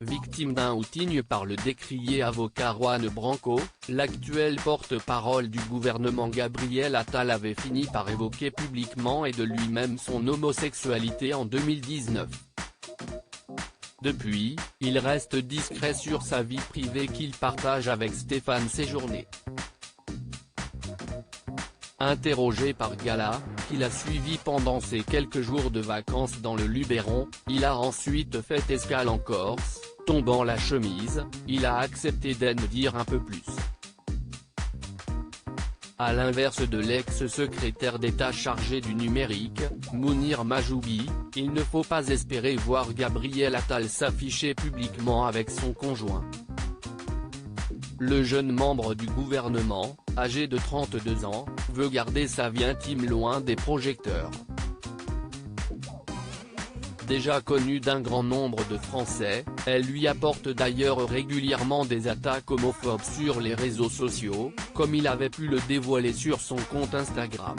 Victime d'un outing par le décrié avocat Juan Branco, l'actuel porte-parole du gouvernement Gabriel Attal avait fini par évoquer publiquement et de lui-même son homosexualité en 2019. Depuis, il reste discret sur sa vie privée qu'il partage avec Stéphane Séjourné. Interrogé par Gala, qu'il a suivi pendant ses quelques jours de vacances dans le Luberon, il a ensuite fait escale en Corse, tombant la chemise, il a accepté d'en dire un peu plus. À l'inverse de l'ex-secrétaire d'État chargé du numérique, Mounir Majoubi, il ne faut pas espérer voir Gabriel Attal s'afficher publiquement avec son conjoint. Le jeune membre du gouvernement, âgé de 32 ans, veut garder sa vie intime loin des projecteurs. Déjà connue d'un grand nombre de Français, elle lui apporte d'ailleurs régulièrement des attaques homophobes sur les réseaux sociaux, comme il avait pu le dévoiler sur son compte Instagram.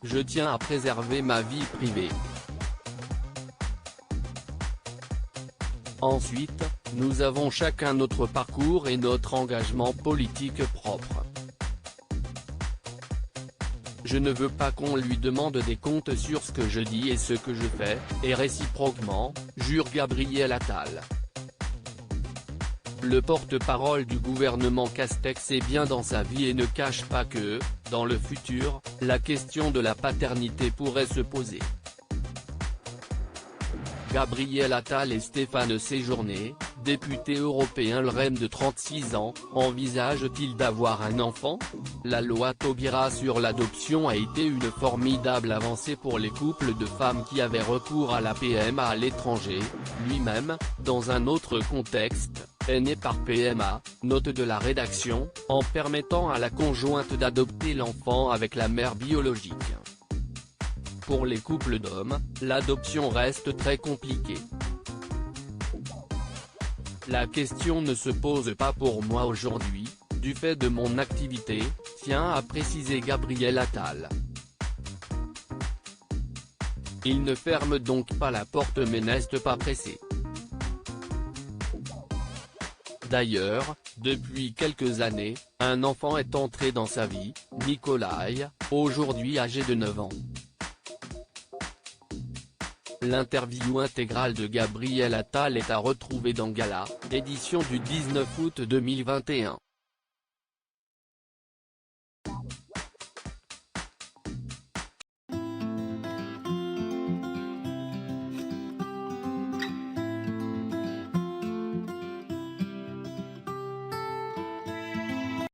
Je tiens à préserver ma vie privée. Ensuite, nous avons chacun notre parcours et notre engagement politique propre. Je ne veux pas qu'on lui demande des comptes sur ce que je dis et ce que je fais, et réciproquement, jure Gabriel Attal. Le porte-parole du gouvernement Castex est bien dans sa vie et ne cache pas que, dans le futur, la question de la paternité pourrait se poser. Gabriel Attal et Stéphane Séjourné, député européen LREM de 36 ans, envisagent-ils d'avoir un enfant? La loi Taubira sur l'adoption a été une formidable avancée pour les couples de femmes qui avaient recours à la PMA à l'étranger, lui-même, dans un autre contexte, est né par PMA, note de la rédaction, en permettant à la conjointe d'adopter l'enfant avec la mère biologique. Pour les couples d'hommes, l'adoption reste très compliquée. La question ne se pose pas pour moi aujourd'hui, du fait de mon activité, tient à préciser Gabriel Attal. Il ne ferme donc pas la porte mais n'est pas pressé. D'ailleurs, depuis quelques années, un enfant est entré dans sa vie, Nikolai, aujourd'hui âgé de 9 ans. L'interview intégrale de Gabriel Attal est à retrouver dans Gala, édition du 19 août 2021.